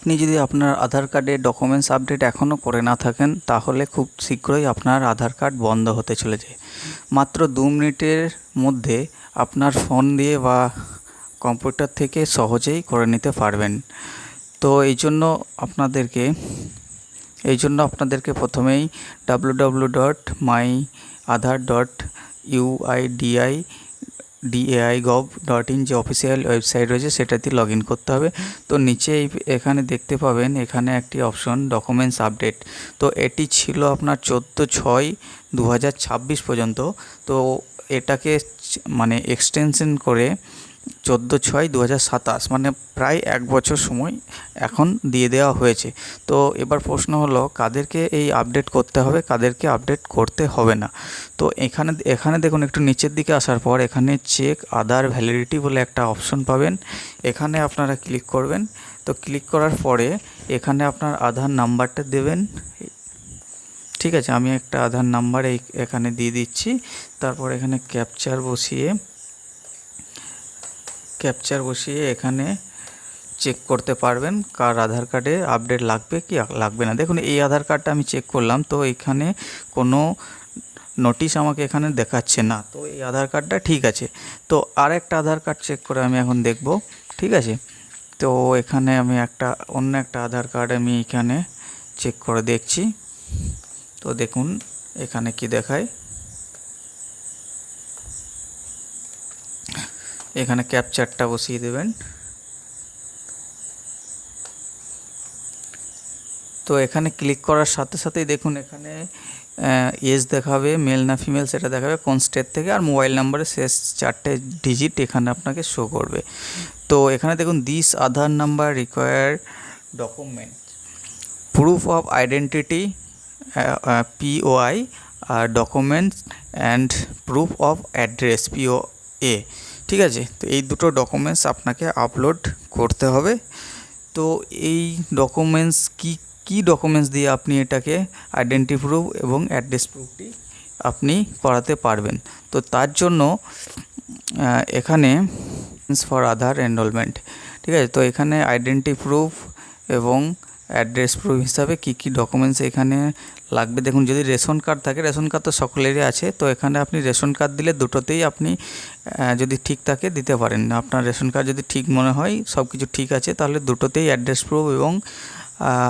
আপনি যদি আপনার আধার কার্ডে ডকুমেন্টস আপডেট এখনও করে না থাকেন তাহলে খুব শীঘ্রই আপনার আধার কার্ড বন্ধ হতে চলেছে। মাত্র 2 মিনিটের মধ্যে আপনার ফোন দিয়ে বা কম্পিউটার থেকে সহজেই করে নিতে পারবেন। তো এই জন্য আপনাদেরকে প্রথমেই www.myadhar.uidai.gov.in যে অফিসিয়াল ওয়েবসাইট রয়েছে সেটাতে লগ ইন করতে হবে। তো নিচে এখানে দেখতে পাবেন এখানে একটি অপশন ডকুমেন্টস আপডেট। তো এটি ছিল আপনার 14/6/2026 পর্যন্ত। তো এটাকে মানে এক্সটেনশন করে 14/6/2027 মানে প্রায় 1 বছর সময় এখন দিয়ে দেওয়া হয়েছে। তো এবার প্রশ্ন হলো কাদেরকে এই আপডেট করতে হবে, কাদেরকে আপডেট করতে হবে না। তো এখানে দেখুন একটু নিচের দিকে আসার পর এখানে চেক আধার ভ্যালিডিটি বলে একটা অপশন পাবেন। এখানে আপনারা ক্লিক করবেন। তো ক্লিক করার পরে এখানে আপনার আধার নাম্বারটা দেবেন। ঠিক আছে, আমি একটা আধার নাম্বার এখানে দিয়ে দিচ্ছি। তারপর এখানে ক্যাপচার বসিয়ে এখানে চেক করতে পারবেন কার আধার কার্ডে আপডেট লাগবে কি লাগবে না। দেখুন এই আধার কার্ডটা আমি চেক করলাম, তো এখানে কোনো নোটিশ আমাকে এখানে দেখাচ্ছে না। তো এই আধার কার্ডটা ঠিক আছে। তো আর একটা আধার কার্ড চেক করে আমি এখন দেখব। ঠিক আছে, তো এখানে আমি অন্য একটা আধার কার্ড আমি এখানে চেক করে দেখছি। তো দেখুন এখানে কি দেখায়, এখানে ক্যাপচারটা বসিয়ে দেবেন। তো এখানে ক্লিক করার সাথে সাথেই দেখুন এখানে এজ দেখাবে, মেল না ফিমেল সেটা দেখাবে, কোন স্টেট থেকে, আর মোবাইল নাম্বারের শেষ 4টে ডিজিট এখানে আপনাকে শো করবে। তো এখানে দেখুন this Aadhaar number require document proof of identity POI আর documents and proof of address POA। ঠিক আছে, তো এই দুটো ডকুমেন্টস আপনাকে আপলোড করতে হবে। তো এই ডকুমেন্টস কি ডকুমেন্টস দিয়ে আপনি এটাকে আইডেন্টি প্রুফ এবং অ্যাড্রেস প্রুফটি আপনি করাতে পারবেন। তো তার জন্য এখানে ফর আধার এনরোলমেন্ট, ঠিক আছে, তো এখানে আইডেন্টি প্রুফ এবং অ্যাড্রেস প্রুফ হিসাবে কি ডকুমেন্টস এখানে লাগবে। দেখুন যদি রেশন কার্ড থাকে, রেশন কার্ড তো সকলেরই আছে, তো এখানে আপনি রেশন কার্ড দিলে দুটোতেই আপনি যদি ঠিক থাকে দিতে পারেন। আপনার রেশন কার্ড যদি ঠিক মনে হয় সব কিছু ঠিক আছে তাহলে দুটোতেই অ্যাড্রেস প্রুফ এবং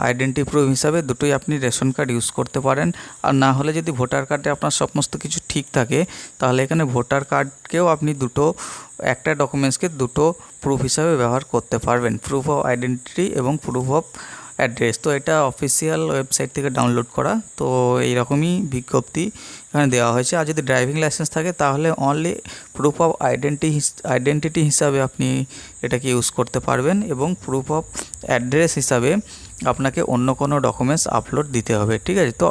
আইডেন্টি প্রুফ হিসাবে দুটোই আপনি রেশন কার্ড ইউজ করতে পারেন। আর না হলে যদি ভোটার কার্ডে আপনার সমস্ত কিছু ঠিক থাকে তাহলে এখানে ভোটার কার্ডকেও আপনি একটা ডকুমেন্টসকে দুটো প্রুফ হিসাবে ব্যবহার করতে পারবেন, প্রুফ অফ আইডেন্টিটি এবং প্রুফ অফ অ্যাড্রেস। তো এটা অফিসিয়াল ওয়েবসাইট থেকে ডাউনলোড করা। তো এইরকমই বিজ্ঞপ্তি এখানে দেওয়া হয়েছে। আর যদি ড্রাইভিং লাইসেন্স থাকে তাহলে অনলি প্রুফ অফ আইডেন্টিটি হিসাবে আপনি এটাকে ইউজ করতে পারবেন এবং প্রুফ অফ অ্যাড্রেস হিসাবে আপনাকে অন্য কোনো ডকুমেন্টস আপলোড দিতে হবে। ঠিক আছে, তো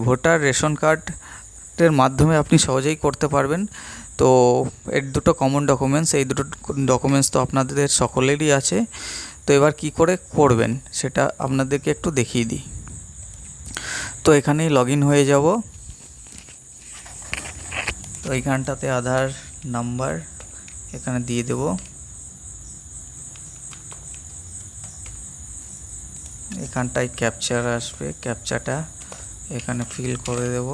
ভোটার রেশন কার্ডের মাধ্যমে আপনি সহজেই করতে পারবেন। তো এর দুটো কমন ডকুমেন্টস, এই দুটো ডকুমেন্টস তো আপনাদের সকলেরই আছে। তো এবার কি করে করবেন সেটা আপনাদেরকে একটু দেখিয়ে দিই। তো এখানেই লগ ইন হয়ে যাব। তো এইখানটাতে আধার নাম্বার এখানে দিয়ে দেব। এখানটায় ক্যাপচার আসবে, ক্যাপচারটা এখানে ফিল করে দেব,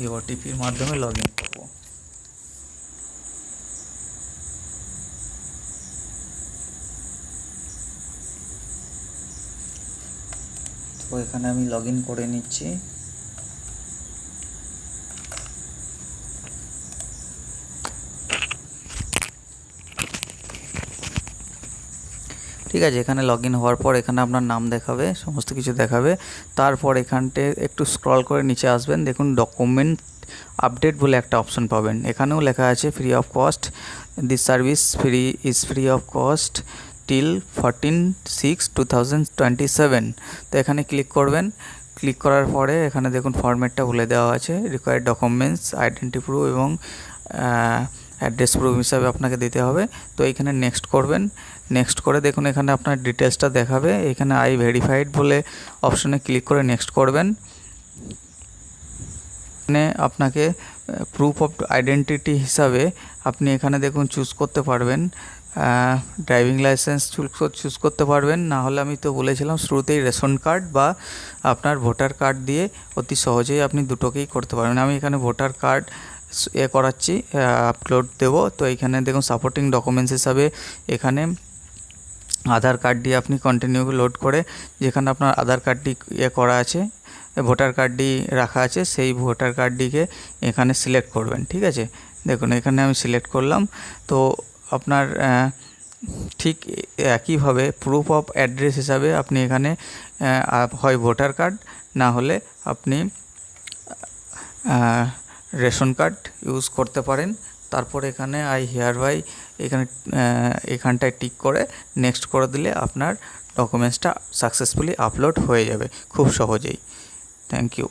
এই OTPর মাধ্যমে লগ ইন করব। তো এখানে আমি লগ ইন করে নিচ্ছি। ঠিক আছে, এখানে লগ ইন হওয়ার পর এখানে আপনার নাম দেখাবে, সমস্ত কিছু দেখাবে। তারপর এখানটে একটু স্ক্রল করে নিচে আসবেন, দেখুন ডকুমেন্ট আপডেট বলে একটা অপশন পাবেন। এখানেও লেখা আছে free of cost, this service free of cost till 14/6/2027। তো এখানে ক্লিক করবেন। ক্লিক করার পরে এখানে দেখুন ফরম্যাটটা বলে দেওয়া আছে, রিকোয়ার্ড ডকুমেন্টস আইডেন্টি প্রুফ এবং অ্যাড্রেস প্রুফ হিসাবে আপনাকে দিতে হবে। তো এইখানে নেক্সট করবেন। নেক্সট করে দেখুন এখানে আপনার ডিটেলসটা দেখাবে, এখানে আই ভেরিফাইড বলে অপশনে ক্লিক করে নেক্সট করবেন। এখানে আপনাকে প্রুফ অফ আইডেন্টিটি হিসাবে আপনি এখানে দেখুন চুজ করতে পারবেন ড্রাইভিং লাইসেন্স চুজ করতে পারবেন, না হলে আমি তো বলেছিলাম শুরুতেই রেশন কার্ড বা আপনার ভোটার কার্ড দিয়ে অতি সহজেই আপনি দুটোকেই করতে পারবেন। আমি এখানে ভোটার কার্ড করাচ্ছি, আপলোড দেবো। তো এখানে দেখুন সাপোর্টিং ডকুমেন্টস হিসাবে এখানে আধার কার্ডটি আপনি কন্টিনিউ লোড করে যেখানে আপনার আধার কার্ডটি করা আছে, ভোটার কার্ডটি রাখা আছে, সেই ভোটার কার্ডটিকে এখানে সিলেক্ট করবেন। ঠিক আছে, দেখুন এখানে আমি সিলেক্ট করলাম। তো আপনার ঠিক একইভাবে প্রুফ অফ অ্যাড্রেস হিসাবে আপনি এখানে হয় ভোটার কার্ড, না হলে আপনি রেশন কার্ড ইউজ করতে পারেন। তারপর এখানে আই হিয়ার বাই এখানটায় টিক করে নেক্সট করে দিলে আপনার ডকুমেন্টসটা সাকসেসফুলি আপলোড হয়ে যাবে খুব সহজেই। Thank you.